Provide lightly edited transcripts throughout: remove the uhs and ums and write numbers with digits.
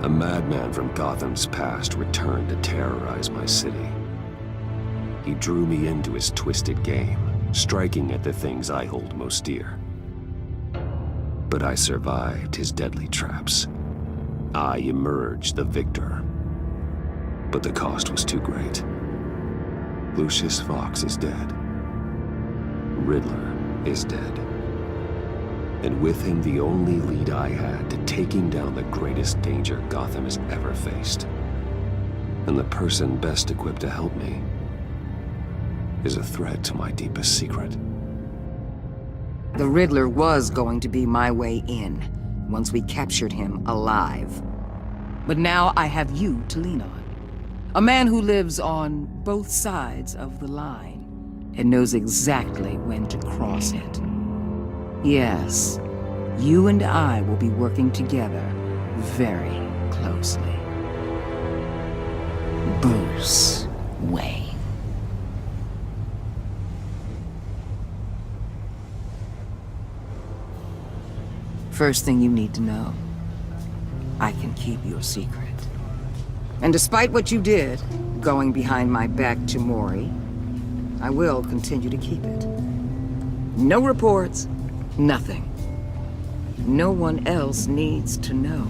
A madman from Gotham's past returned to terrorize my city. He drew me into his twisted game, striking at the things I hold most dear. But I survived his deadly traps. I emerged the victor. But the cost was too great. Lucius Fox is dead. Riddler is dead. And with him, the only lead I had to taking down the greatest danger Gotham has ever faced. And the person best equipped to help me is a threat to my deepest secret. The Riddler was going to be my way in, once we captured him alive. But now I have you to lean on. A man who lives on both sides of the line, and knows exactly when to cross it. Yes, you and I will be working together very closely. Bruce Wayne. First thing you need to know, I can keep your secret. And despite what you did, going behind my back to Mori, I will continue to keep it. No reports, nothing. No one else needs to know.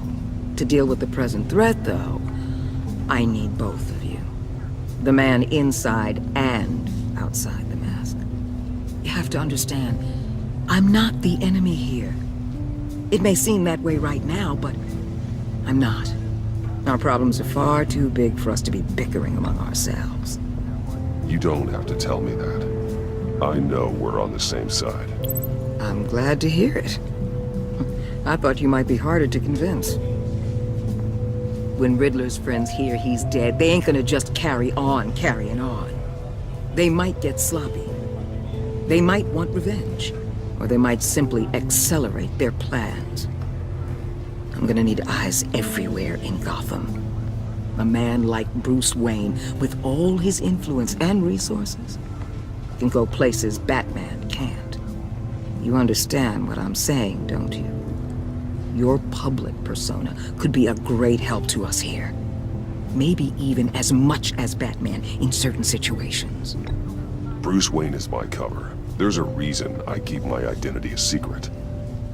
To deal with the present threat, though, I need both of you. The man inside and outside the mask. You have to understand, I'm not the enemy here. It may seem that way right now, but I'm not. Our problems are far too big for us to be bickering among ourselves. You don't have to tell me that. I know we're on the same side. I'm glad to hear it. I thought you might be harder to convince. When Riddler's friends hear he's dead, they ain't gonna just carry on carrying on. They might get sloppy. They might want revenge. Or they might simply accelerate their plans. I'm gonna need eyes everywhere in Gotham. A man like Bruce Wayne, with all his influence and resources, can go places Batman can't. You understand what I'm saying, don't you? Your public persona could be a great help to us here. Maybe even as much as Batman in certain situations. Bruce Wayne is my cover. There's a reason I keep my identity a secret.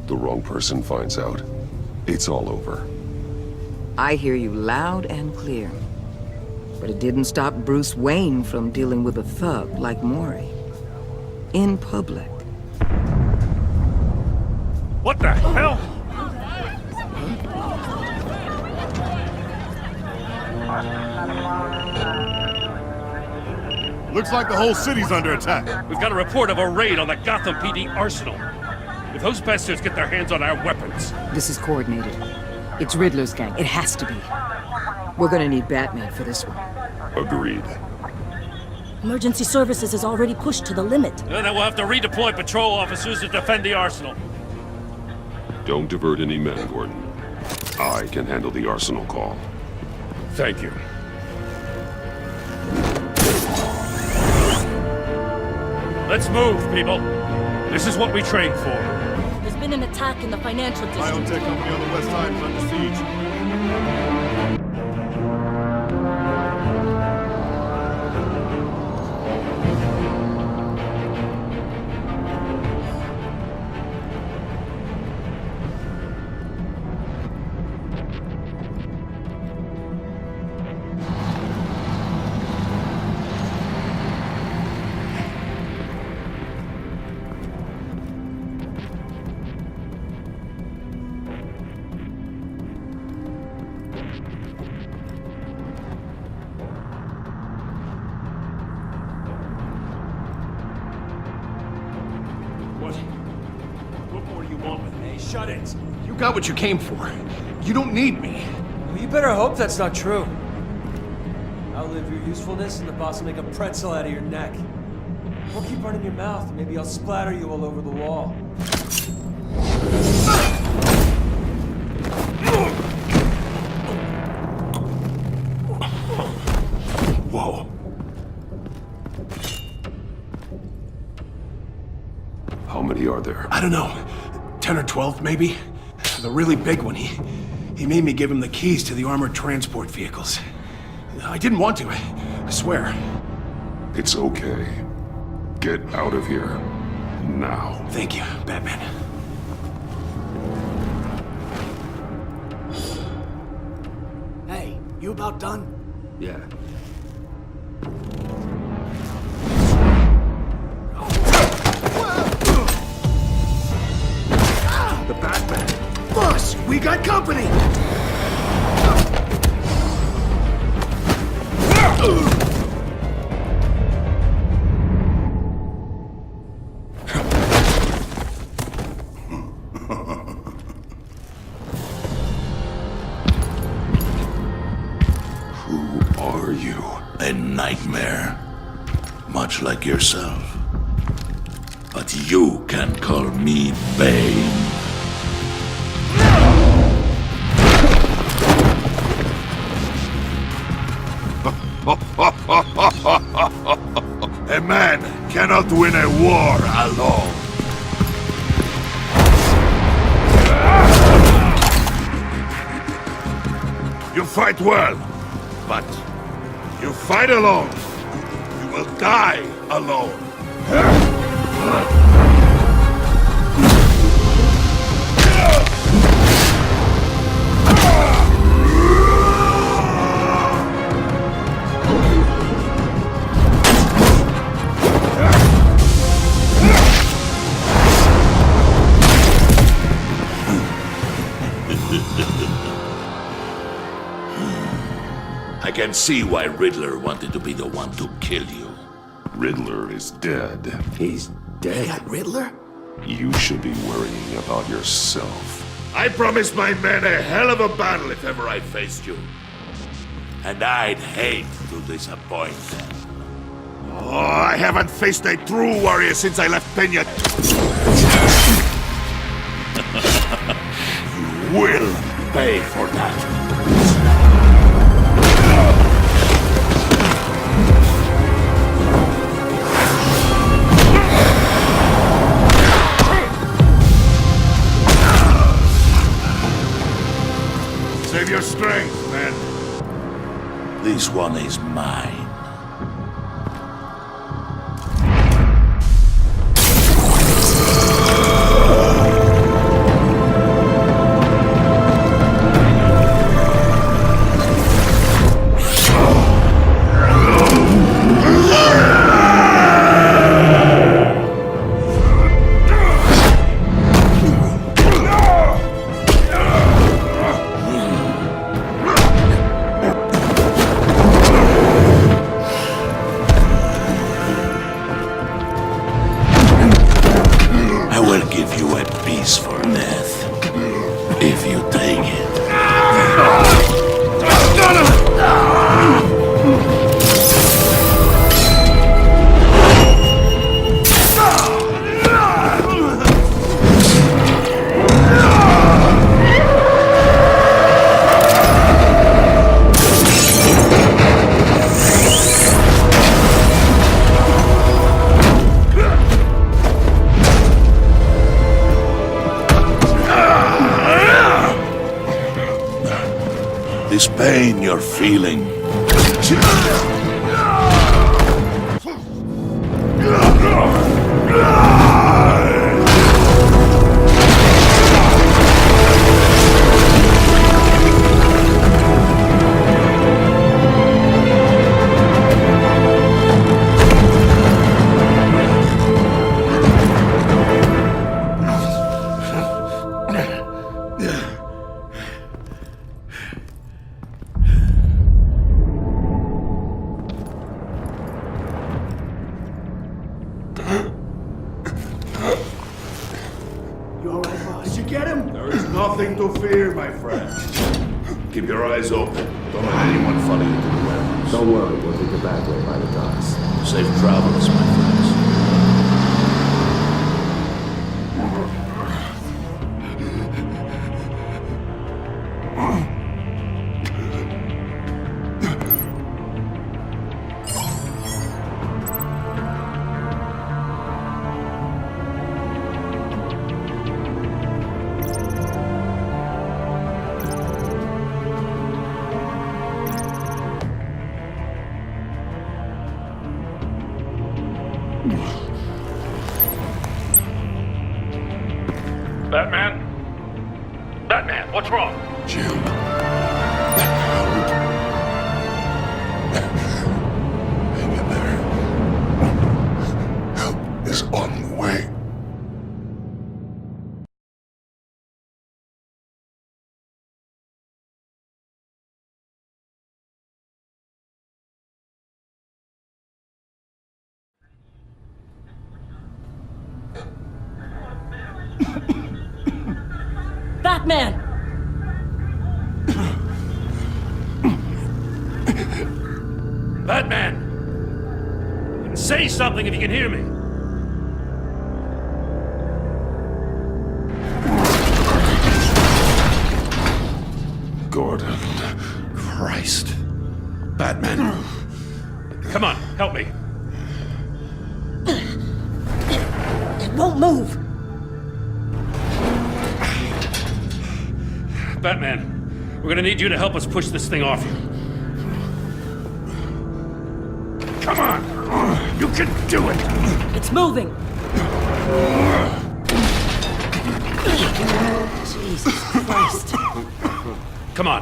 The wrong person finds out, it's all over. I hear you loud and clear. But it didn't stop Bruce Wayne from dealing with a thug like Mori. In public. What the hell? Looks like the whole city's under attack. We've got a report of a raid on the Gotham PD arsenal. If those bastards get their hands on our weapons... This is coordinated. It's Riddler's gang. It has to be. We're gonna need Batman for this one. Agreed. Emergency services is already pushed to the limit. Then we'll have to redeploy patrol officers to defend the arsenal. Don't divert any men, Gordon. I can handle the arsenal call. Thank you. Let's move, people. This is what we trained for. There's been an attack in the financial district. Biotech company on the west side is under siege. What more do you want with me? Shut it! You got what you came for. You don't need me. Well, you better hope that's not true. Outlive your usefulness and the boss will make a pretzel out of your neck. Or keep running your mouth and maybe I'll splatter you all over the wall. Whoa. How many are there? I don't know. 10 or 12, maybe? The really big one, He made me give him the keys to the armored transport vehicles. I didn't want to, I swear. It's okay. Get out of here. Now. Thank you, Batman. Hey, you about done? Yeah. The Batman! Boss, we got company! Who are you? A nightmare. Much like yourself. But you can call me Bane. A man cannot win a war alone. You fight well, but you fight alone. You will die alone. I can see why Riddler wanted to be the one to kill you. Riddler is dead. He's dead. Got Riddler? You should be worrying about yourself. I promised my men a hell of a battle if ever I faced you. And I'd hate to disappoint them. Oh, I haven't faced a true warrior since I left Peña. You will pay for that. Save your strength, man. This one is mine. This pain you're feeling. Nothing to fear, my friend. Keep your eyes open. Don't let anyone follow you to the warehouse. Don't worry, we'll take the back way by the docks. Safe travels, my friends. Batman, what's wrong? Jim. Hang in there. Help is on the way. Batman! Batman! Say something if you can hear me. Gordon. Christ. Batman. Come on, help me. It won't move! Batman, we're gonna need you to help us push this thing off you. Come on! You can do it! It's moving! Jesus Christ. Come on.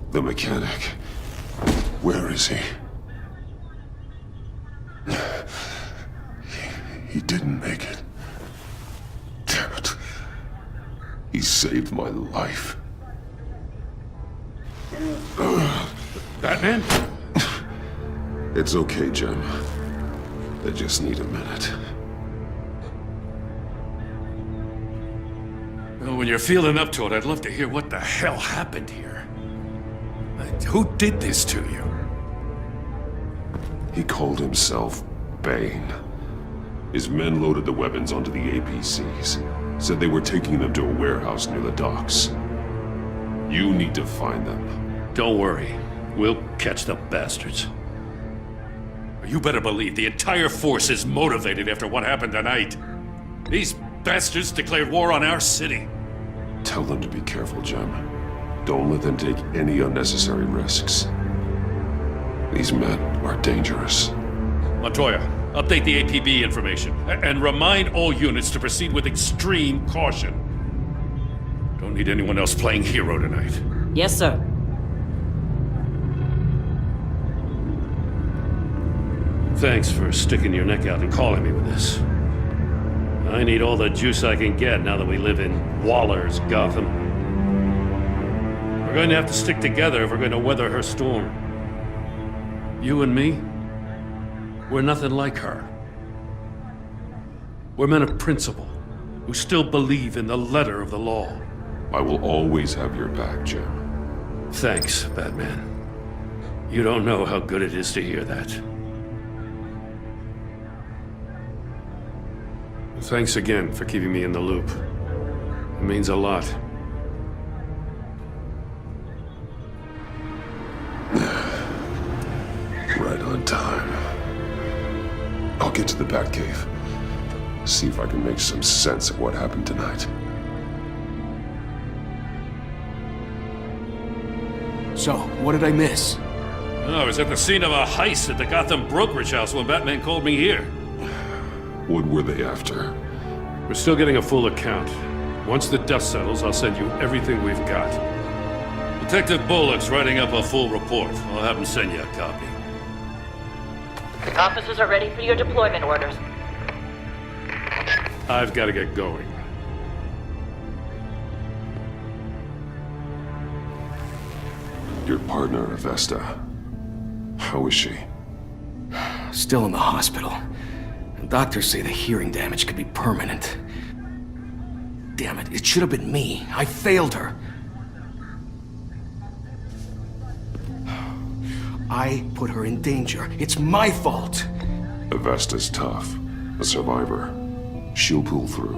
The mechanic. Where is he? He didn't make it. Damn it. He saved my life. Batman? It's okay, Jim. I just need a minute. Well, when you're feeling up to it, I'd love to hear what the hell happened here. Who did this to you? He called himself Bane. His men loaded the weapons onto the APCs. Said they were taking them to a warehouse near the docks. You need to find them. Don't worry. We'll catch the bastards. You better believe the entire force is motivated after what happened tonight. These bastards declared war on our city. Tell them to be careful, Jim. Don't let them take any unnecessary risks. These men are dangerous. Montoya, update the APB information. And remind all units to proceed with extreme caution. Don't need anyone else playing hero tonight. Yes, sir. Thanks for sticking your neck out and calling me with this. I need all the juice I can get now that we live in Waller's Gotham. We're going to have to stick together if we're going to weather her storm. You and me, we're nothing like her. We're men of principle, who still believe in the letter of the law. I will always have your back, Jim. Thanks, Batman. You don't know how good it is to hear that. Thanks again for keeping me in the loop. It means a lot. Right on time. I'll get to the Batcave. See if I can make some sense of what happened tonight. So, what did I miss? I was at the scene of a heist at the Gotham brokerage house when Batman called me here. What were they after? We're still getting a full account. Once the dust settles, I'll send you everything we've got. Detective Bullock's writing up a full report. I'll have him send you a copy. Officers are ready for your deployment orders. I've got to get going. Your partner, Vesta. How is she? Still in the hospital. And doctors say the hearing damage could be permanent. Damn it, it should have been me. I failed her. I put her in danger. It's my fault. Vesta's tough. A survivor. She'll pull through.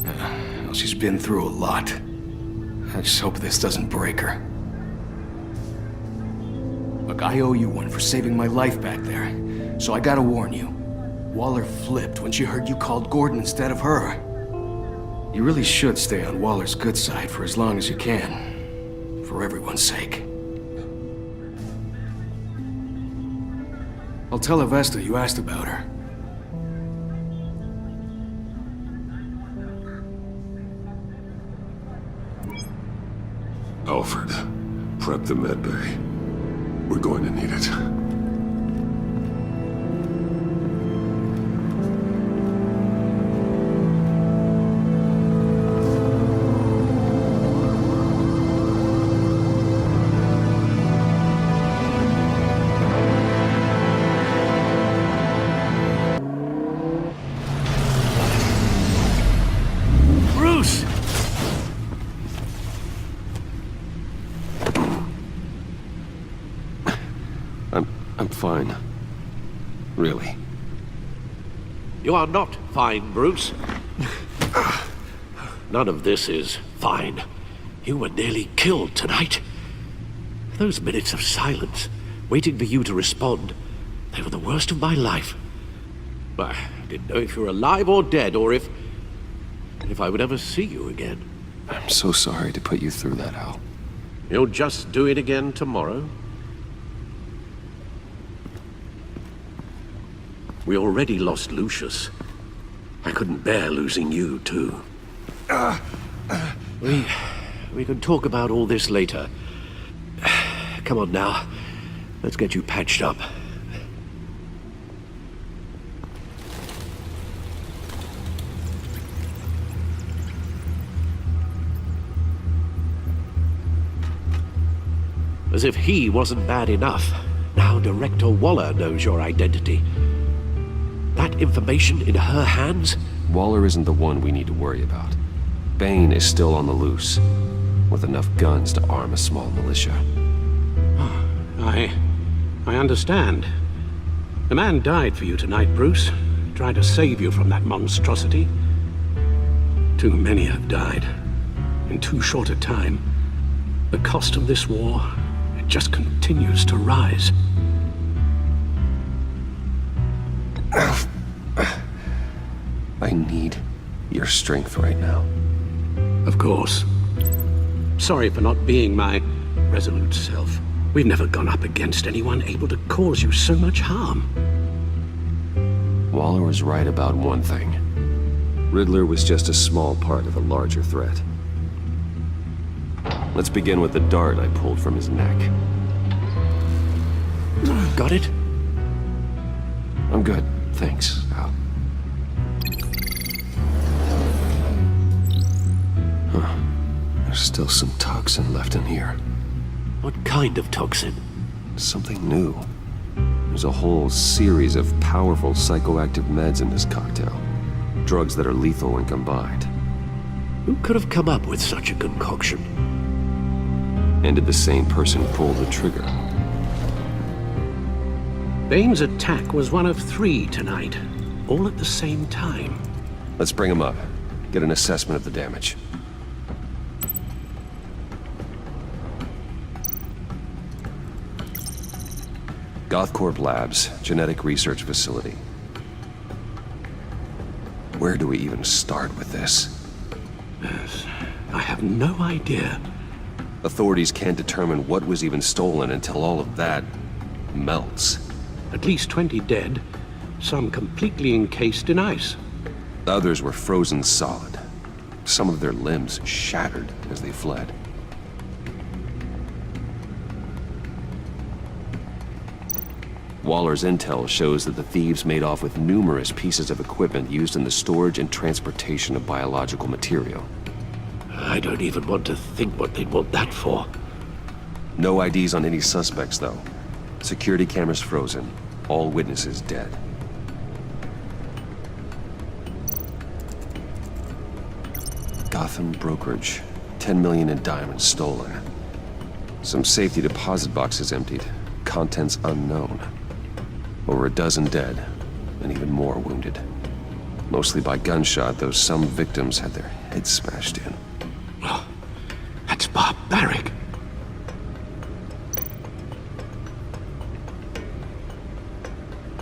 Well, she's been through a lot. I just hope this doesn't break her. Look, I owe you one for saving my life back there. So I gotta warn you. Waller flipped when she heard you called Gordon instead of her. You really should stay on Waller's good side for as long as you can. For everyone's sake. I'll tell Avesta you asked about her. Alfred, prep the med bay. We're going to need it. Bruce! I'm fine. Really. You are not fine, Bruce. None of this is fine. You were nearly killed tonight. Those minutes of silence, waiting for you to respond, they were the worst of my life. I didn't know if you were alive or dead, or if I would ever see you again. I'm so sorry to put you through that, Al. You'll just do it again tomorrow? We already lost Lucius. I couldn't bear losing you, too. We can talk about all this later. Come on now. Let's get you patched up. As if he wasn't bad enough, now Director Waller knows your identity. That information in her hands? Waller isn't the one we need to worry about. Bane is still on the loose, with enough guns to arm a small militia. I understand. The man died for you tonight, Bruce. Tried to save you from that monstrosity. Too many have died. In too short a time. The cost of this war, it just continues to rise. I need your strength right now. Of course. Sorry for not being my resolute self. We've never gone up against anyone able to cause you so much harm. Waller was right about one thing. Riddler was just a small part of a larger threat. Let's begin with the dart I pulled from his neck. Got it? I'm good, thanks, Al. Huh. There's still some toxin left in here. What kind of toxin? Something new. There's a whole series of powerful psychoactive meds in this cocktail. Drugs that are lethal when combined. Who could have come up with such a concoction? And did the same person pull the trigger? Bane's attack was one of 3 tonight, all at the same time. Let's bring him up. Get an assessment of the damage. Gothcorp Labs, genetic research facility. Where do we even start with this? Yes, I have no idea. Authorities can't determine what was even stolen until all of that melts. At least 20 dead, some completely encased in ice. Others were frozen solid. Some of their limbs shattered as they fled. Waller's intel shows that the thieves made off with numerous pieces of equipment used in the storage and transportation of biological material. I don't even want to think what they'd want that for. No IDs on any suspects, though. Security cameras frozen. All witnesses dead. Gotham brokerage. 10 million in diamonds stolen. Some safety deposit boxes emptied. Contents unknown. Over a dozen dead, and even more wounded. Mostly by gunshot, though some victims had their heads smashed in. Oh, that's barbaric.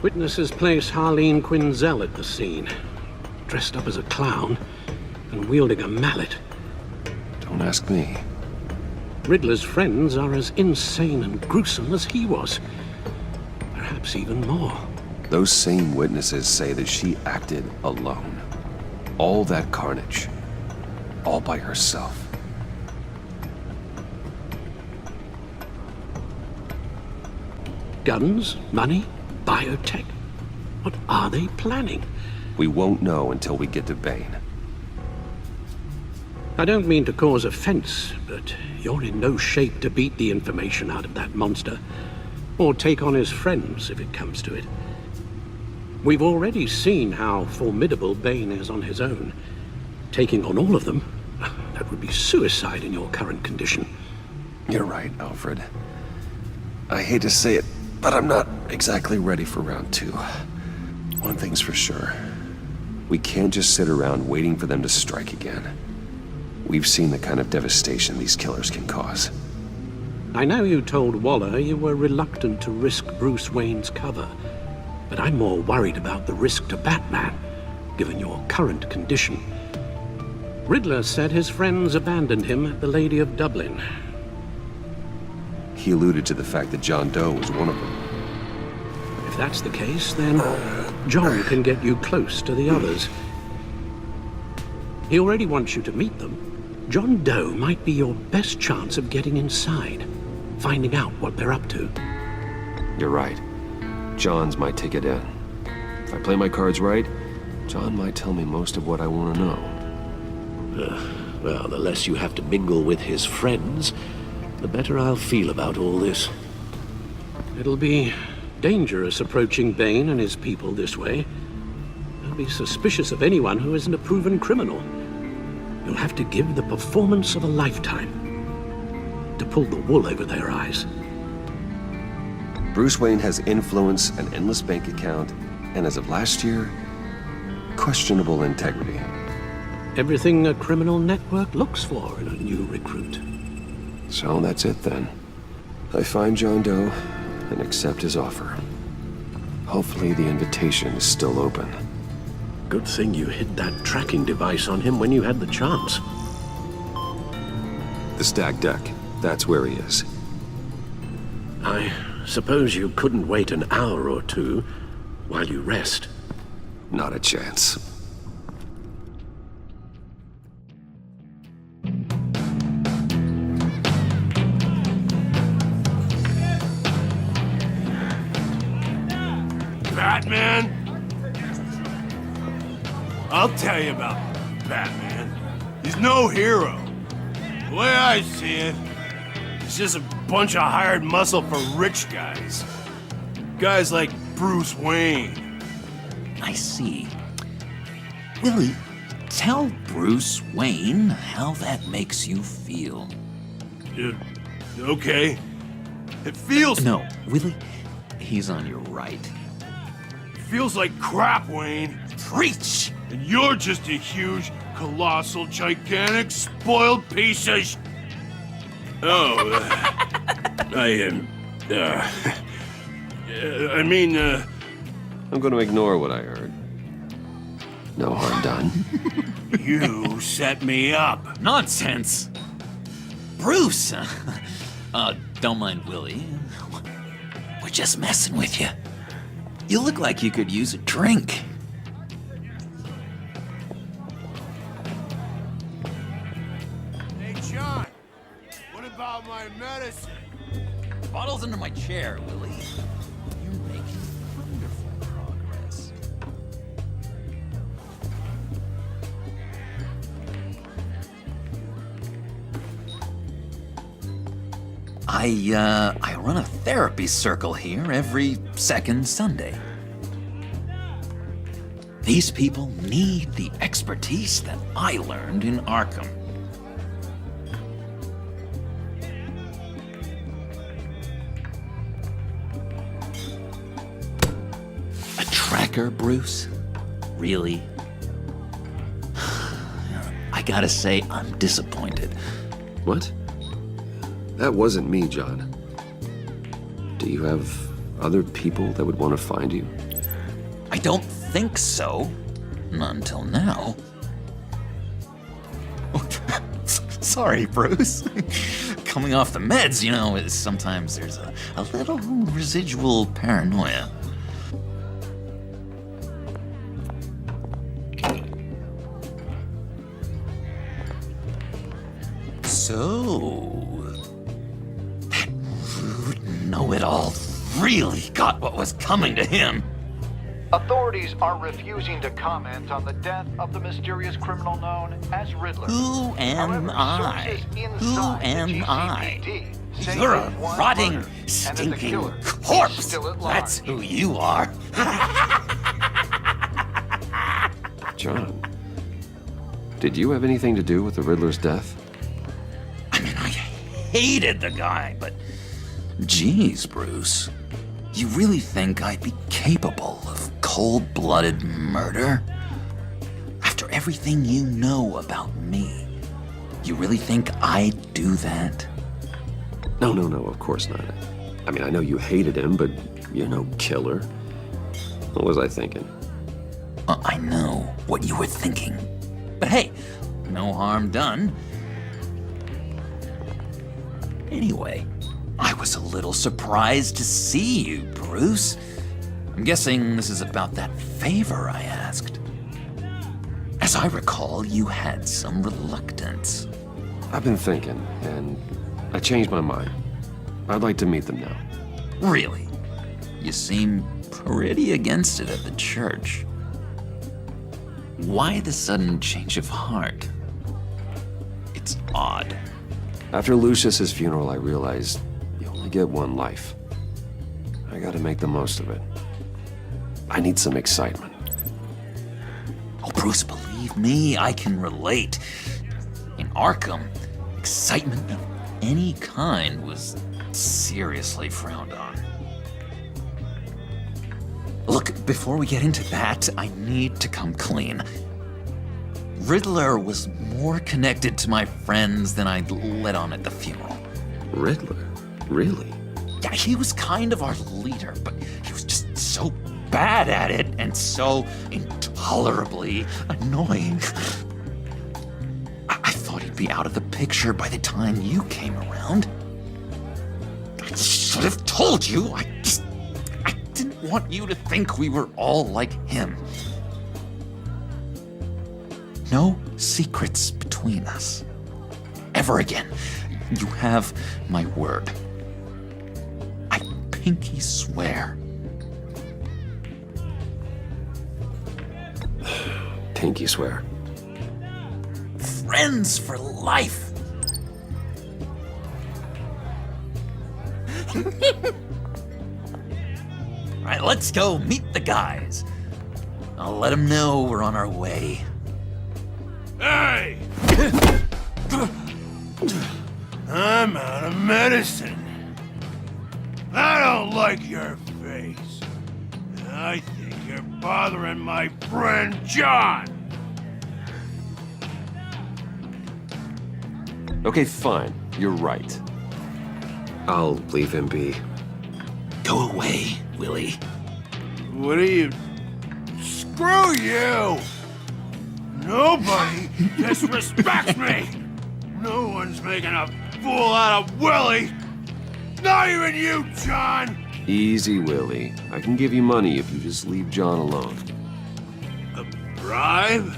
Witnesses place Harley Quinn at the scene, dressed up as a clown and wielding a mallet. Don't ask me. Riddler's friends are as insane and gruesome as he was. perhaps even more. Those same witnesses say that she acted alone. All that carnage. All by herself. Guns, money, biotech. What are they planning? We won't know until we get to Bane. I don't mean to cause offense, but you're in no shape to beat the information out of that monster, or take on his friends if it comes to it. We've already seen how formidable Bane is on his own. Taking on all of them, that would be suicide in your current condition. You're right, Alfred. I hate to say it, but I'm not exactly ready for round 2. One thing's for sure. We can't just sit around waiting for them to strike again. We've seen the kind of devastation these killers can cause. I know you told Waller you were reluctant to risk Bruce Wayne's cover, but I'm more worried about the risk to Batman, given your current condition. Riddler said his friends abandoned him at the Lady of Dublin. He alluded to the fact that John Doe was one of them. If that's the case, then John can get you close to the others. He already wants you to meet them. John Doe might be your best chance of getting inside, finding out what they're up to. You're right. John's my ticket in. If I play my cards right, John might tell me most of what I want to know. Well, the less you have to mingle with his friends, the better I'll feel about all this. It'll be dangerous approaching Bane and his people this way. They'll be suspicious of anyone who isn't a proven criminal. You'll have to give the performance of a lifetime to pull the wool over their eyes. Bruce Wayne has influence, an endless bank account, and as of last year, questionable integrity. Everything a criminal network looks for in a new recruit. So that's it then. I find John Doe and accept his offer. Hopefully the invitation is still open. Good thing you hid that tracking device on him when you had the chance. The stacked deck, that's where he is. I suppose you couldn't wait an hour or two while you rest. Not a chance. Batman? I'll tell you about Batman. He's no hero. The way I see it, he's just a bunch of hired muscle for rich guys. Guys like Bruce Wayne. I see. Willie, tell Bruce Wayne how that makes you feel. Okay. It feels... No, Willie, he's on your right. It feels like crap, Wayne. Preach! And you're just a huge, colossal, gigantic, spoiled piece of I'm going to ignore what I heard. No harm done. You set me up. Nonsense! Bruce! Don't mind Willie. We're just messing with you. You look like you could use a drink. Hey, John. What about my medicine? Bottle's under my chair, Willie. You're making wonderful progress. I run a therapy circle here every second Sunday. These people need the expertise that I learned in Arkham. A tracker, Bruce? Really? I gotta say, I'm disappointed. What? That wasn't me, John. Do you have other people that would want to find you? I don't think so. Not until now. Sorry, Bruce. coming off the meds, you know, sometimes there's a little residual paranoia. So, that rude know-it-all really got what was coming to him. Authorities are refusing to comment on the death of the mysterious criminal known as Riddler. Who am However, I? sources Who inside the am I? GCPD say You're a he was rotting, murdered, and that the stinking killer is corpse. still at large. That's who you are. John, did you have anything to do with the Riddler's death? I mean, I hated the guy, but geez, Bruce. You really think I'd be capable of cold-blooded murder? After everything you know about me, you really think I'd do that? No, of course not. I mean, I know you hated him, but you're no killer. What was I thinking? I know what you were thinking. But hey, no harm done. Anyway, I was a little surprised to see you, Bruce. I'm guessing this is about that favor I asked. As I recall, you had some reluctance. I've been thinking, and I changed my mind. I'd like to meet them now. Really? You seem pretty against it at the church. Why the sudden change of heart? It's odd. After Lucius's funeral, I realized you only get one life. I gotta make the most of it. I need some excitement. Oh, Bruce, believe me, I can relate. In Arkham, excitement of any kind was seriously frowned on. Look, before we get into that, I need to come clean. Riddler was more connected to my friends than I'd let on at the funeral. Riddler? Really? Yeah, he was kind of our leader, but he was just so bad at it and so intolerably annoying. I thought he'd be out of the picture by the time you came around. I should have told you. I didn't want you to think we were all like him. No secrets between us. Ever again. You have my word. I pinky swear. Pinky swear. Friends for life. All right, let's go meet the guys. I'll let them know we're on our way. Hey! I'm out of medicine. I don't like your face. I think you're bothering my friend John. Okay, fine. You're right. I'll leave him be. Go away, Willie. What are you... Screw you! Nobody disrespects me! No one's making a fool out of Willie! Not even you, John! Easy, Willie. I can give you money if you just leave John alone. A bribe?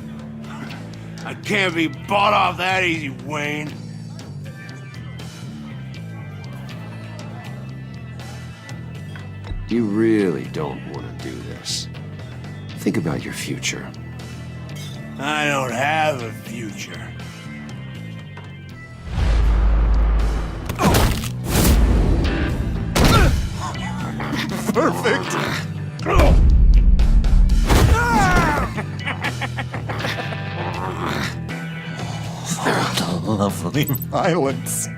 I can't be bought off that easy, Wayne. You really don't want to do this. Think about your future. I don't have a future. Perfect! Lovely violence.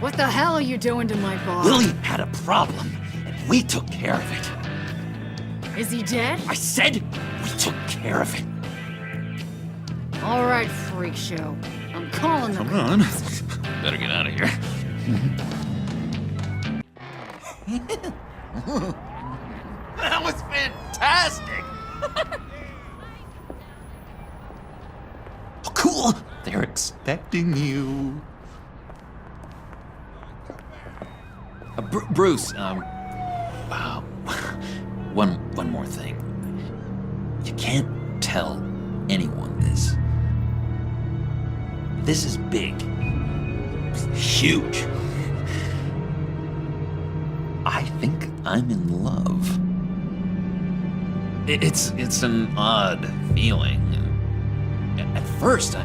What the hell are you doing to my bar? Willie had a problem, and we took care of it. Is he dead? I said we took care of it. All right, freak show. I'm calling the Come on. Better get out of here. That was fantastic! Oh, cool! They're expecting you. Bruce, one more thing. You can't tell anyone this. This is big. Huge. I think I'm in love. It's an odd feeling. At first, I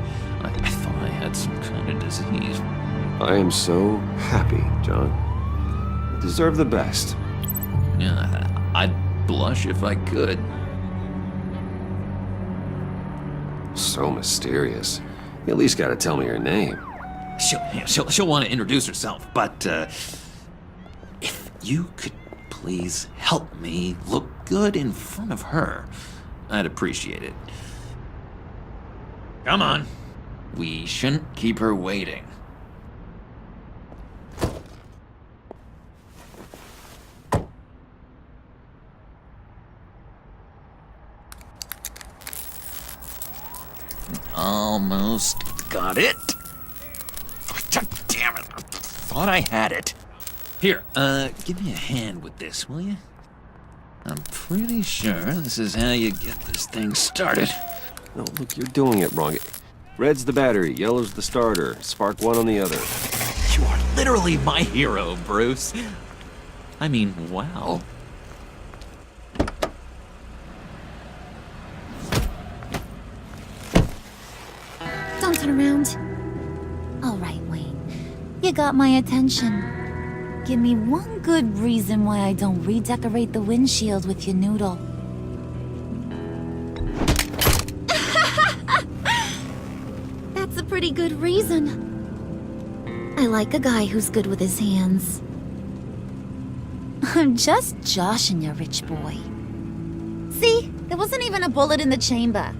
thought I had some kind of disease. I am so happy, John. You deserve the best. Yeah, I'd blush if I could. So mysterious. You at least gotta tell me your name. She'll want to introduce herself, but if you could please help me look good in front of her, I'd appreciate it. Come on. We shouldn't keep her waiting. Almost got it. God damn it. I thought I had it. Here, give me a hand with this, will you? I'm pretty sure this is how you get this thing started. No, look, you're doing it wrong. Red's the battery, yellow's the starter. Spark one on the other. You are literally my hero, Bruce. I mean, wow. Don't turn around. All right, Wayne. You got my attention. Give me one good reason why I don't redecorate the windshield with your noodle. That's a pretty good reason. I like a guy who's good with his hands. I'm just joshing you, rich boy. See? There wasn't even a bullet in the chamber.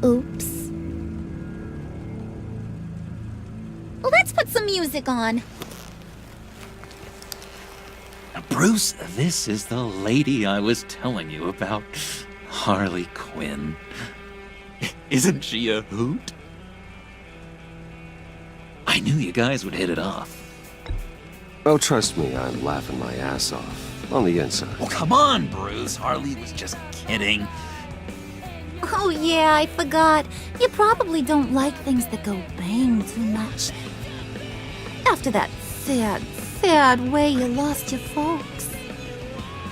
Oops. Let's put some music on. Bruce, this is the lady I was telling you about. Harley Quinn. Isn't she a hoot? I knew you guys would hit it off. Oh, trust me, I'm laughing my ass off. On the inside. Oh, come on, Bruce. Harley was just kidding. Oh yeah, I forgot. You probably don't like things that go bang too much. After that sad way you lost your folks.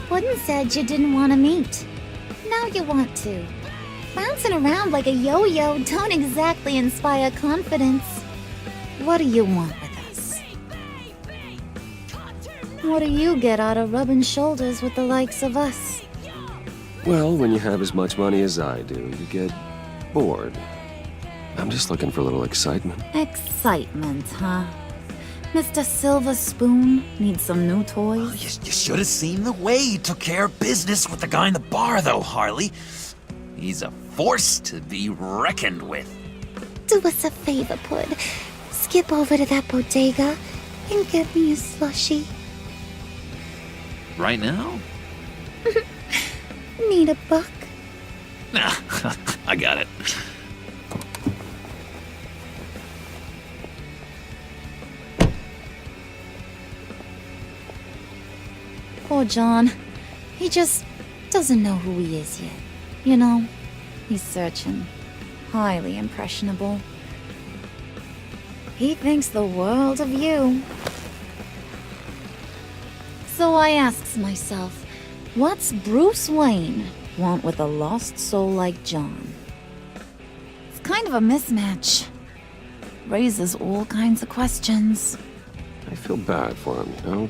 Wooden said you didn't want to meet. Now you want to. Bouncing around like a yo-yo don't exactly inspire confidence. What do you want with us? What do you get out of rubbing shoulders with the likes of us? Well, when you have as much money as I do, you get bored. I'm just looking for a little excitement. Excitement, huh? Mr. Silver Spoon needs some new toys? You should have seen the way he took care of business with the guy in the bar, though, Harley. He's a force to be reckoned with. Do us a favor, Pud. Skip over to that bodega and get me a slushie. Right now? Need a buck? Nah, I got it. Poor John. He just doesn't know who he is yet. You know, he's searching. Highly impressionable. He thinks the world of you. So I asks myself, what's Bruce Wayne want with a lost soul like John? It's kind of a mismatch. Raises all kinds of questions. I feel bad for him, you know?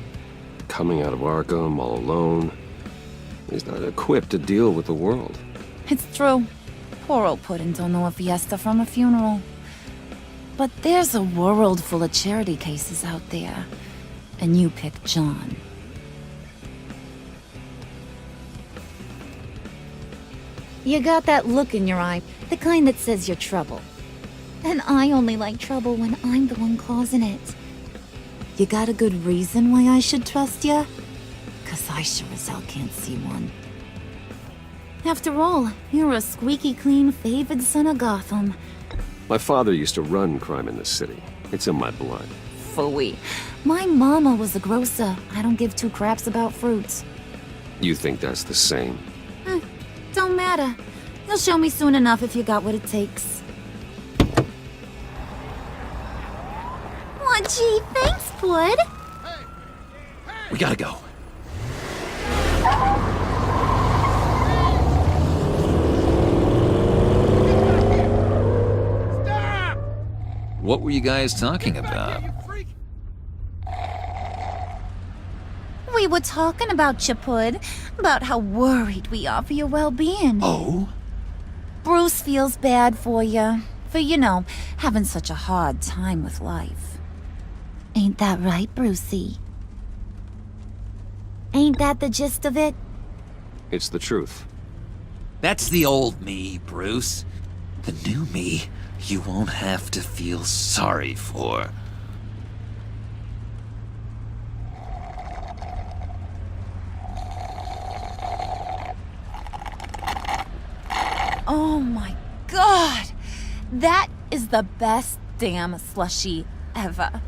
Coming out of Arkham all alone. He's not equipped to deal with the world. It's true. Poor old Puddin' don't know a fiesta from a funeral. But there's a world full of charity cases out there. And you pick John. You got that look in your eye, the kind that says you're trouble. And I only like trouble when I'm the one causing it. You got a good reason why I should trust you? 'Cause I sure as hell can't see one. After all, you're a squeaky clean favored son of Gotham. My father used to run crime in the city. It's in my blood. Phooey. My mama was a grocer. I don't give two craps about fruits. You think that's the same? Don't matter. You'll show me soon enough if you got what it takes. Aw, gee, thanks, bud. We gotta go. What were you guys talking about? We were talking about you, Pud. About how worried we are for your well-being. Oh? Bruce feels bad for you. For, having such a hard time with life. Ain't that right, Brucey? Ain't that the gist of it? It's the truth. That's the old me, Bruce. The new me, you won't have to feel sorry for. Oh my god! That is the best damn slushie ever.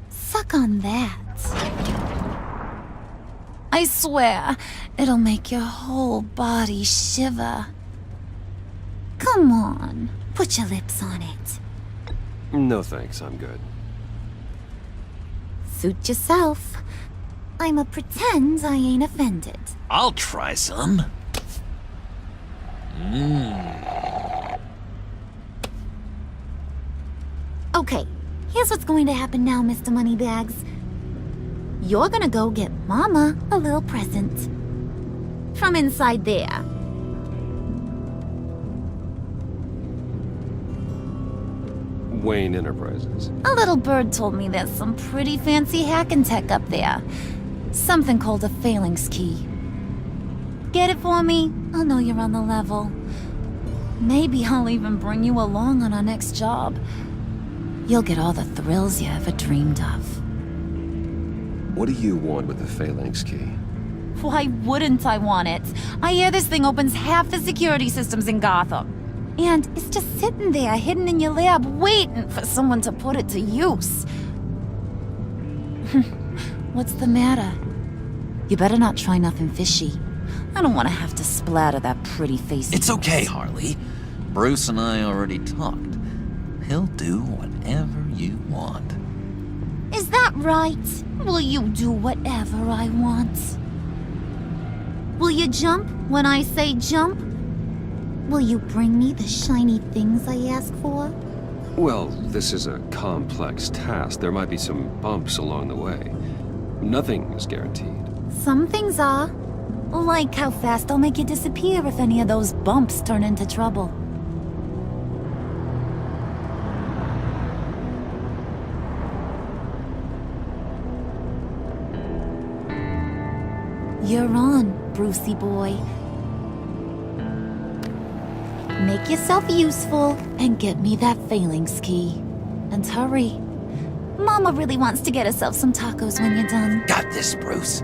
Suck on that. I swear, it'll make your whole body shiver. Come on, put your lips on it. No thanks, I'm good. Suit yourself. I'ma pretend I ain't offended. I'll try some. Okay, here's what's going to happen now, Mr. Moneybags. You're gonna go get Mama a little present. From inside there. Wayne Enterprises. A little bird told me there's some pretty fancy hacking tech up there. Something called a phalanx key. Get it for me? I'll know you're on the level. Maybe I'll even bring you along on our next job. You'll get all the thrills you ever dreamed of. What do you want with the phalanx key? Why wouldn't I want it? I hear this thing opens half the security systems in Gotham. And it's just sitting there, hidden in your lab, waiting for someone to put it to use. What's the matter? You better not try nothing fishy. I don't want to have to splatter that pretty face. It's okay, Harley. Bruce and I already talked. He'll do whatever you want. Is that right? Will you do whatever I want? Will you jump when I say jump? Will you bring me the shiny things I ask for? Well, this is a complex task. There might be some bumps along the way. Nothing is guaranteed. Some things are. Like how fast I'll make you disappear if any of those bumps turn into trouble. You're on, Brucey boy. Make yourself useful and get me that phalanx key. And hurry. Mama really wants to get herself some tacos when you're done. Got this, Bruce.